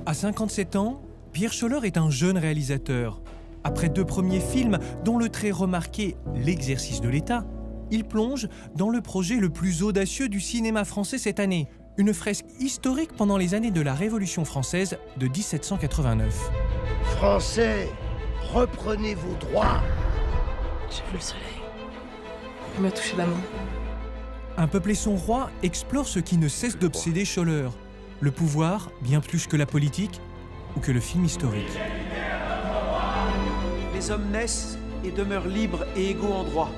À 57 ans, Pierre Scholler est un jeune réalisateur. Après 2 premiers films, dont le très remarqué L'exercice de l'État, il plonge dans le projet le plus audacieux du cinéma français cette année, une fresque historique pendant les années de la Révolution française de 1789. Français, reprenez vos droits. J'ai vu le soleil. Il m'a touché la main. Un peuple et son roi explore ce qui ne cesse d'obséder Scholler. Le pouvoir, bien plus que la politique ou que le film historique. Les hommes naissent et demeurent libres et égaux en droit.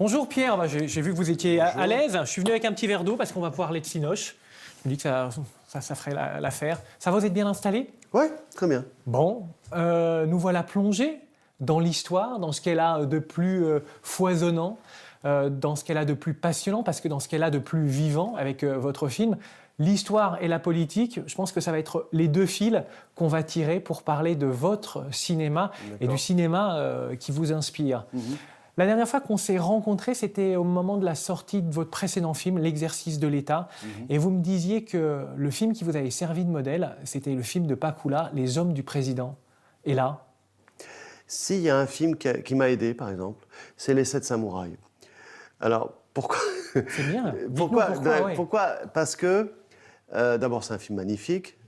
Bonjour Pierre, j'ai vu que vous étiez à l'aise. Je suis venu avec un petit verre d'eau parce qu'on va pouvoir parler de Cinoche. Je me dis que ça ferait l'affaire. Ça va, vous êtes bien installé? Ouais, très bien. Bon, nous voilà plongés dans l'histoire, dans ce qu'elle a de plus foisonnant, dans ce qu'elle a de plus passionnant, parce que dans ce qu'elle a de plus vivant avec votre film. L'histoire et la politique, je pense que ça va être les 2 fils qu'on va tirer pour parler de votre cinéma et du cinéma qui vous inspire. La dernière fois qu'on s'est rencontrés, c'était au moment de la sortie de votre précédent film, L'exercice de l'État. Et vous me disiez que le film qui vous avait servi de modèle, c'était le film de Pakula, Les hommes du président. Et là? S'il y a un film qui m'a aidé, par exemple, c'est Les 7 samouraïs. Alors, pourquoi? C'est bien. Pourquoi? Parce que, d'abord, c'est un film magnifique.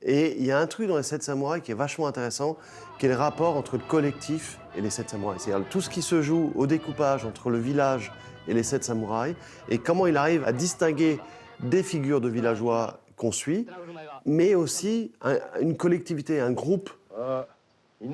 Et il y a un truc dans Les 7 samouraïs qui est vachement intéressant, qui est le rapport entre le collectif et les 7 samouraïs. C'est-à-dire tout ce qui se joue au découpage entre le village et les 7 samouraïs, et comment il arrive à distinguer des figures de villageois qu'on suit, mais aussi une collectivité, un groupe. Et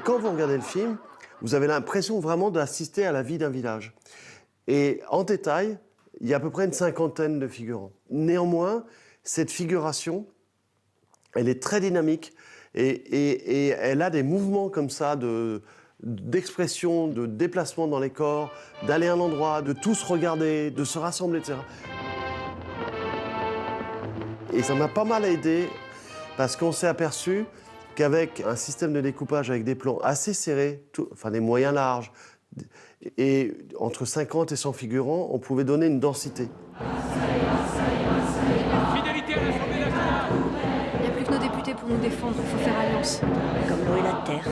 quand vous regardez le film, vous avez l'impression vraiment d'assister à la vie d'un village. Et en détail, il y a à peu près une 50aine de figurants. Néanmoins, cette figuration, elle est très dynamique et elle a des mouvements comme ça d'expression, de déplacement dans les corps, d'aller à un endroit, de tous regarder, de se rassembler, etc. Et ça m'a pas mal aidé parce qu'on s'est aperçu qu'avec un système de découpage avec des plans assez serrés, des moyens larges, et entre 50 et 100 figurants, on pouvait donner une densité. Fidélité à l'Assemblée nationale. Il n'y a plus que nos députés pour nous défendre. Il faut faire alliance. Comme l'eau et la terre.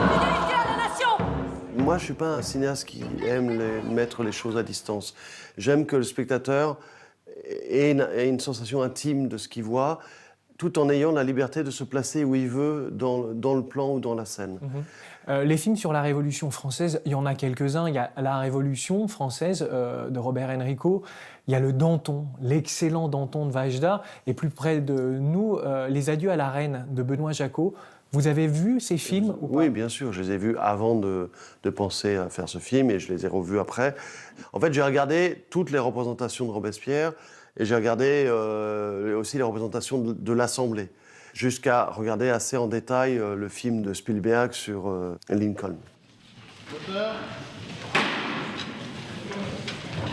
Fidélité à la nation. Moi, je ne suis pas un cinéaste qui aime mettre les choses à distance. J'aime que le spectateur ait une sensation intime de ce qu'il voit, tout en ayant la liberté de se placer où il veut dans le plan ou dans la scène. Les films sur la Révolution française, il y en a quelques-uns. Il y a La Révolution française de Robert Enrico. Il y a le Danton, l'excellent Danton de Vajda. Et plus près de nous, Les Adieux à la Reine de Benoît Jacquot. Vous avez vu ces films ou pas? Oui, bien sûr. Je les ai vus avant de penser à faire ce film et je les ai revus après. En fait, j'ai regardé toutes les représentations de Robespierre et j'ai regardé aussi les représentations de l'Assemblée, jusqu'à regarder assez en détail le film de Spielberg sur Lincoln.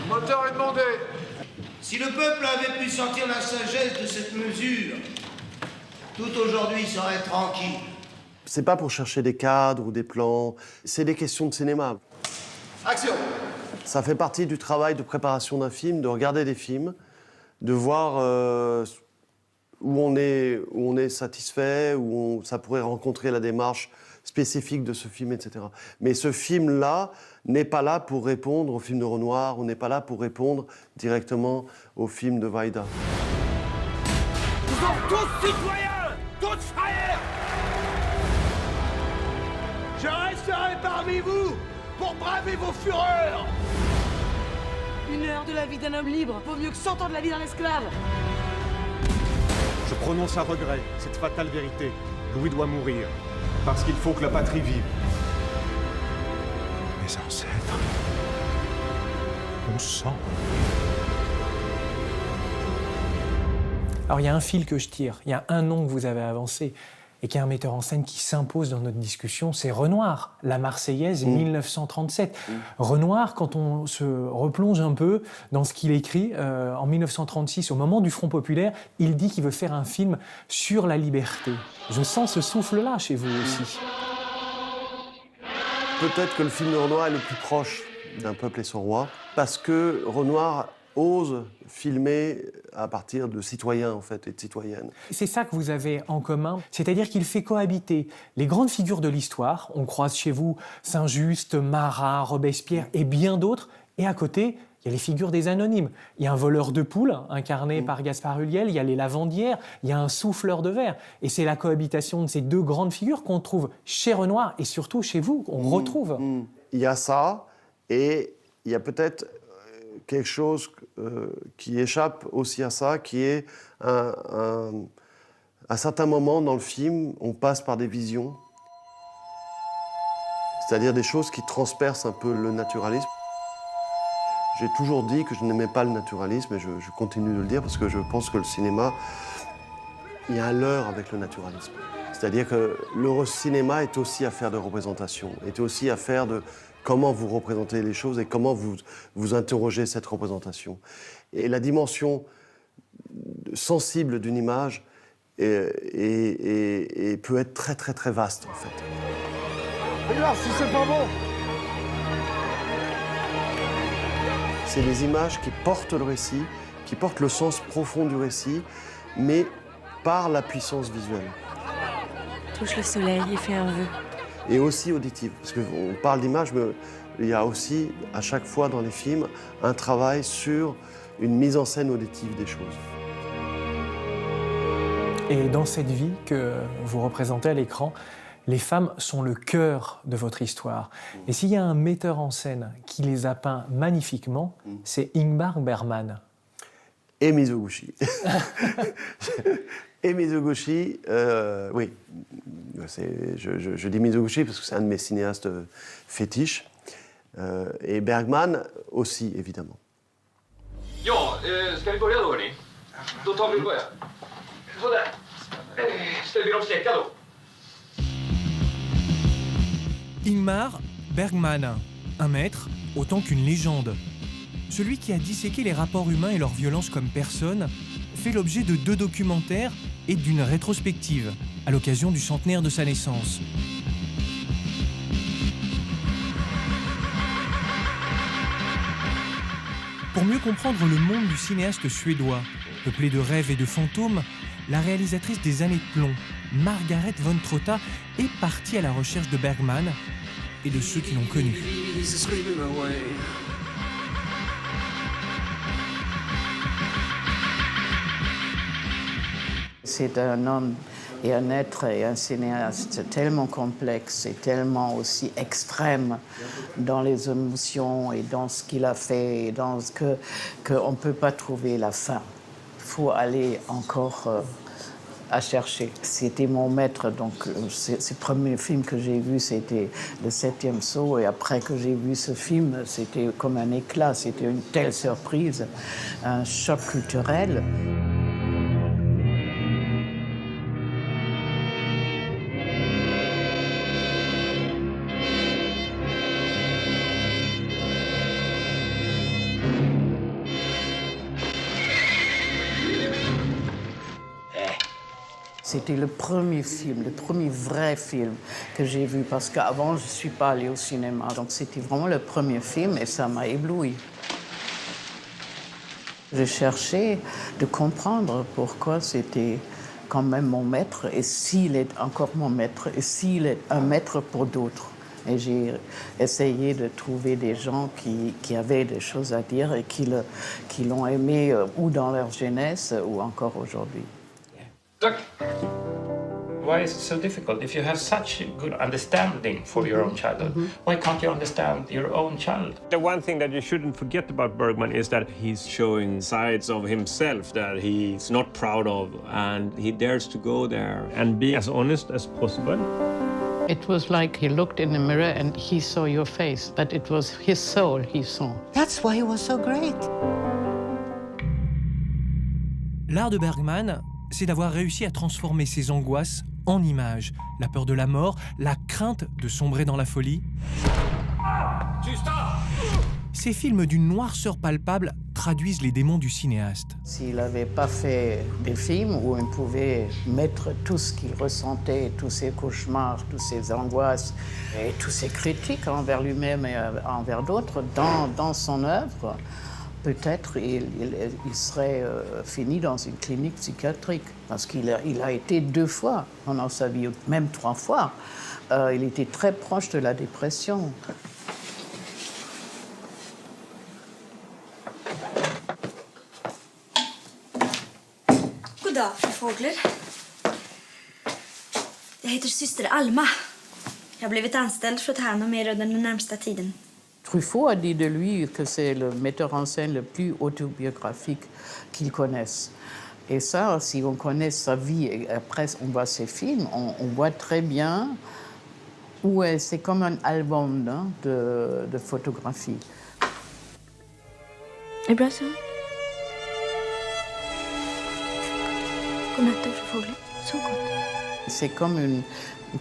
Moteur est demandé. Si le peuple avait pu sentir la sagesse de cette mesure, tout aujourd'hui serait tranquille. C'est pas pour chercher des cadres ou des plans, c'est des questions de cinéma. Action! Ça fait partie du travail de préparation d'un film, de regarder des films, de voir où on est satisfait, où ça pourrait rencontrer la démarche spécifique de ce film, etc. Mais ce film-là n'est pas là pour répondre au film de Renoir, ou n'est pas là pour répondre directement au film de Vajda. Nous sommes tous citoyens, tous frères. Je resterai parmi vous pour braver vos fureurs. 1 heure de la vie d'un homme libre vaut mieux que 100 ans de la vie d'un esclave. Je prononce à regret cette fatale vérité. Louis doit mourir, parce qu'il faut que la patrie vive. Mes ancêtres, mon sang. Alors il y a un fil que je tire, il y a un nom que vous avez avancé, et qui est un metteur en scène qui s'impose dans notre discussion, c'est Renoir, La Marseillaise, 1937. Renoir, quand on se replonge un peu dans ce qu'il écrit, en 1936, au moment du Front populaire, il dit qu'il veut faire un film sur la liberté. Je sens ce souffle-là chez vous aussi. Peut-être que le film de Renoir est le plus proche d'un peuple et son roi, parce que Renoir ose filmer à partir de citoyens, en fait, et de citoyennes. C'est ça que vous avez en commun, c'est-à-dire qu'il fait cohabiter les grandes figures de l'histoire, on croise chez vous Saint-Just, Marat, Robespierre et bien d'autres, et à côté, il y a les figures des anonymes. Il y a un voleur de poules, incarné par Gaspard Ulliel, il y a les lavandières, il y a un souffleur de verre. Et c'est la cohabitation de ces deux grandes figures qu'on trouve chez Renoir et surtout chez vous, qu'on retrouve. Il y a ça, et il y a peut-être quelque chose qui échappe aussi à ça, qui est à certains moments dans le film, on passe par des visions, c'est-à-dire des choses qui transpercent un peu le naturalisme. J'ai toujours dit que je n'aimais pas le naturalisme, et je continue de le dire parce que je pense que le cinéma, il y a un leurre avec le naturalisme. C'est-à-dire que le cinéma est aussi affaire de représentation, est aussi affaire de comment vous représentez les choses et comment vous interrogez cette représentation. Et la dimension sensible d'une image peut être très, très, très vaste, en fait. Regarde si c'est pas bon. C'est les images qui portent le récit, qui portent le sens profond du récit, mais par la puissance visuelle. Touche le soleil et fais un vœu. Et aussi auditive, parce qu'on parle d'image, mais il y a aussi, à chaque fois dans les films, un travail sur une mise en scène auditive des choses. Et dans cette vie que vous représentez à l'écran, les femmes sont le cœur de votre histoire. Et s'il y a un metteur en scène qui les a peints magnifiquement, c'est Ingmar Bergman. Et Mizoguchi. Et Mizoguchi, oui. Je dis Mizoguchi parce que c'est un de mes cinéastes fétiches. Et Bergman aussi, évidemment. Ja, ska vi börja då hörni? Då tar vi börja. Sådär. Ställer vi dem sträcka då. Ingmar Bergman, un maître autant qu'une légende. Celui qui a disséqué les rapports humains et leur violence comme personne fait l'objet de 2 documentaires et d'une rétrospective à l'occasion du centenaire de sa naissance. Pour mieux comprendre le monde du cinéaste suédois, peuplé de rêves et de fantômes, la réalisatrice des années de plomb, Margaret von Trotta, est partie à la recherche de Bergman et de ceux qui l'ont connu. C'est un homme et un être et un cinéaste tellement complexe et tellement aussi extrême dans les émotions et dans ce qu'il a fait et dans ce qu'on ne peut pas trouver la fin. Il faut aller encore à chercher. C'était mon maître, donc ce premier film que j'ai vu, c'était Le Septième Saut, et après que j'ai vu ce film, c'était comme un éclat, c'était une telle surprise, un choc culturel. C'était le premier film, le premier vrai film que j'ai vu, parce qu'avant, je ne suis pas allée au cinéma. Donc c'était vraiment le premier film et ça m'a ébloui. Je cherchais de comprendre pourquoi c'était quand même mon maître, et s'il est encore mon maître, et s'il est un maître pour d'autres. Et j'ai essayé de trouver des gens qui avaient des choses à dire et qui l'ont aimé ou dans leur jeunesse ou encore aujourd'hui. Look, why is it so difficult? If you have such a good understanding for your own childhood, why can't you understand your own child? The one thing that you shouldn't forget about Bergman is that he's showing sides of himself that he's not proud of, and he dares to go there and be as honest as possible. It was like he looked in the mirror and he saw your face, but it was his soul he saw. That's why he was so great. L'art de Bergman, c'est d'avoir réussi à transformer ses angoisses en images. La peur de la mort, la crainte de sombrer dans la folie. Ces films d'une noirceur palpable traduisent les démons du cinéaste. S'il n'avait pas fait des films où on pouvait mettre tout ce qu'il ressentait, tous ses cauchemars, toutes ses angoisses et toutes ses critiques envers lui-même et envers d'autres dans son œuvre, peut-être il serait fini dans une clinique psychiatrique. Parce qu'il a été 2 fois pendant sa vie, même 3 fois. Il était très proche de la dépression. God dag, fru Fågler. Jag heter syster Alma. Jag har blivit anställd för att ta hand om er under den närmsta tiden. Truffaut a dit de lui que c'est le metteur en scène le plus autobiographique qu'il connaisse. Et ça, si on connaît sa vie et après on voit ses films, on voit très bien où c'est comme un album de photographies. Är det bra så? Godnatt, fru Fågler. Så gott. C'est comme une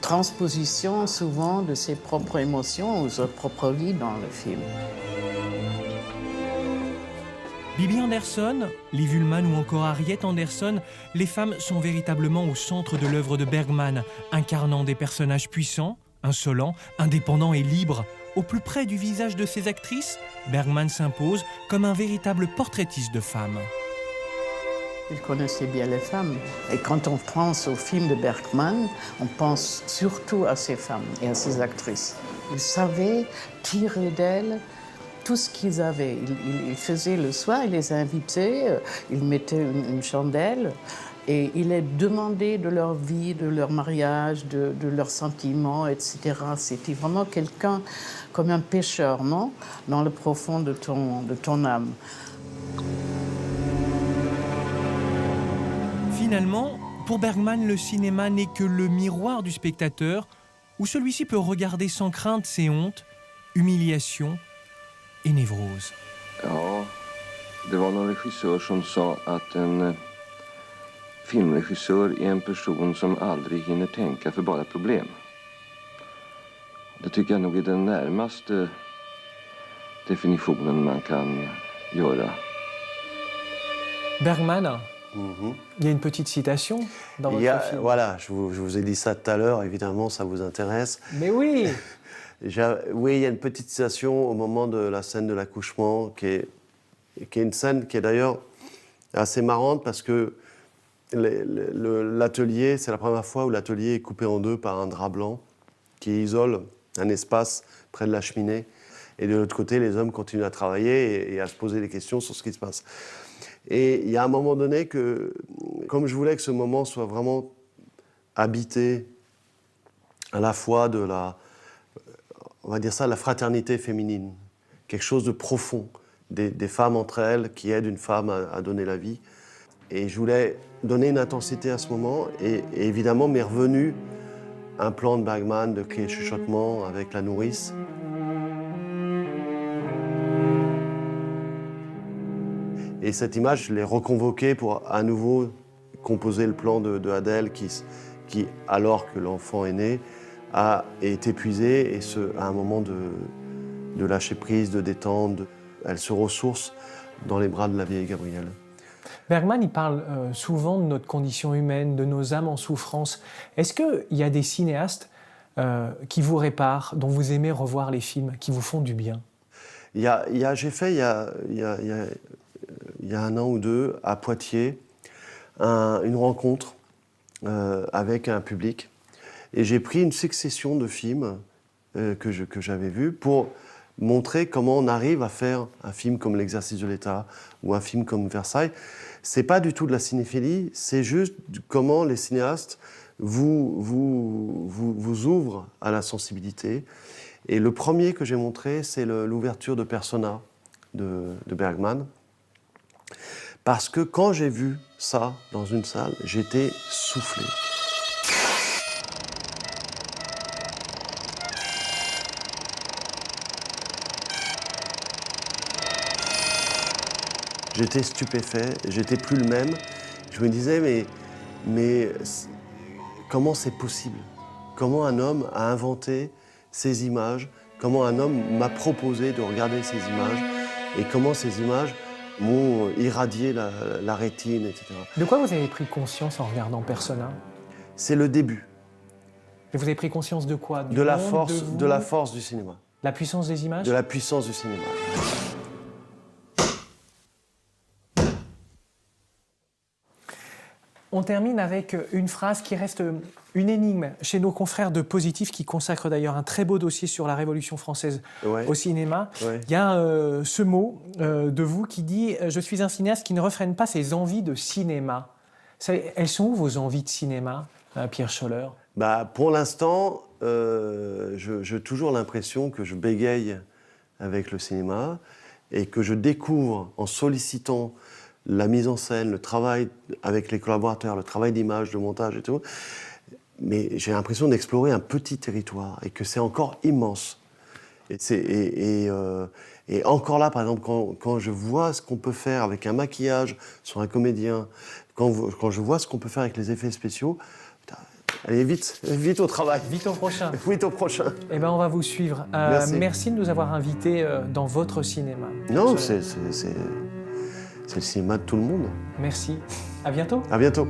transposition souvent de ses propres émotions ou sa propre vie dans le film. Bibi Andersson, Liv Ullmann ou encore Harriet Andersson, les femmes sont véritablement au centre de l'œuvre de Bergman, incarnant des personnages puissants, insolents, indépendants et libres. Au plus près du visage de ces actrices, Bergman s'impose comme un véritable portraitiste de femmes. Il connaissait bien les femmes. Et quand on pense au film de Bergman, on pense surtout à ces femmes et à ces actrices. Il savait tirer d'elles tout ce qu'ils avaient. Il faisait le soir, il les invitait, il mettait une chandelle et il les demandait de leur vie, de leur mariage, de leurs sentiments, etc. C'était vraiment quelqu'un comme un pêcheur, non? Dans le profond de ton âme. Finalement, pour Bergman, le cinéma n'est que le miroir du spectateur, où celui-ci peut regarder sans crainte ses hontes, humiliations et névroses. Ja, det var någon regissör som sa att en filmregissör är en person som aldrig hinner tänka för bara problem. Det tycker jag nog är den närmaste definitionen man kan göra. Bergman, il y a une petite citation dans votre film. Voilà, je vous ai dit ça tout à l'heure, évidemment, ça vous intéresse. Mais oui. Oui, il y a une petite citation au moment de la scène de l'accouchement, qui est une scène qui est d'ailleurs assez marrante parce que l'atelier, c'est la première fois où l'atelier est coupé en 2 par un drap blanc qui isole un espace près de la cheminée. Et de l'autre côté, les hommes continuent à travailler et à se poser des questions sur ce qui se passe. Et il y a un moment donné que, comme je voulais que ce moment soit vraiment habité à la fois de on va dire ça, la fraternité féminine, quelque chose de profond, des femmes entre elles qui aident une femme à donner la vie. Et je voulais donner une intensité à ce moment, et évidemment m'est revenu un plan de Bergman de cris et chuchotements avec la nourrice. Et cette image, je l'ai reconvoquée pour à nouveau composer le plan de Adèle qui, alors que l'enfant est né, est épuisée et à un moment de lâcher prise, de détente, elle se ressource dans les bras de la vieille Gabrielle. Bergman, il parle souvent de notre condition humaine, de nos âmes en souffrance. Est-ce qu'il y a des cinéastes qui vous réparent, dont vous aimez revoir les films, qui vous font du bien? J'ai fait il y a 1 an ou 2 à Poitiers une rencontre avec un public. Et j'ai pris une succession de films que j'avais vus pour montrer comment on arrive à faire un film comme L'Exercice de l'État ou un film comme Versailles. C'est pas du tout de la cinéphilie, c'est juste comment les cinéastes vous ouvrent à la sensibilité. Et le premier que j'ai montré, c'est l'ouverture de Persona de Bergman. Parce que quand j'ai vu ça dans une salle, j'étais soufflé. J'étais stupéfait, j'étais plus le même. Je me disais, mais comment c'est possible. Comment un homme a inventé ces images, comment un homme m'a proposé de regarder ces images, et comment ces images m'ont irradié la rétine, etc. De quoi vous avez pris conscience en regardant Persona? C'est le début. Et vous avez pris conscience de quoi? De la force du cinéma. La puissance des images? De la puissance du cinéma. On termine avec une phrase qui reste une énigme chez nos confrères de Positif, qui consacrent d'ailleurs un très beau dossier sur la Révolution française au cinéma. Ouais. Il y a ce mot de vous qui dit « Je suis un cinéaste qui ne refrène pas ses envies de cinéma ». Elles sont où vos envies de cinéma, Pierre Scholler? Pour l'instant, j'ai toujours l'impression que je bégaye avec le cinéma et que je découvre en sollicitant la mise en scène, le travail avec les collaborateurs, le travail d'image, de montage et tout. Mais j'ai l'impression d'explorer un petit territoire et que c'est encore immense. Et encore là, par exemple, quand je vois ce qu'on peut faire avec un maquillage sur un comédien, quand je vois ce qu'on peut faire avec les effets spéciaux, allez, vite au travail. Vite au prochain. Vite au prochain. Eh ben, on va vous suivre. Merci de nous avoir invités dans votre cinéma. Non, c'est le cinéma de tout le monde. Merci. À bientôt. À bientôt.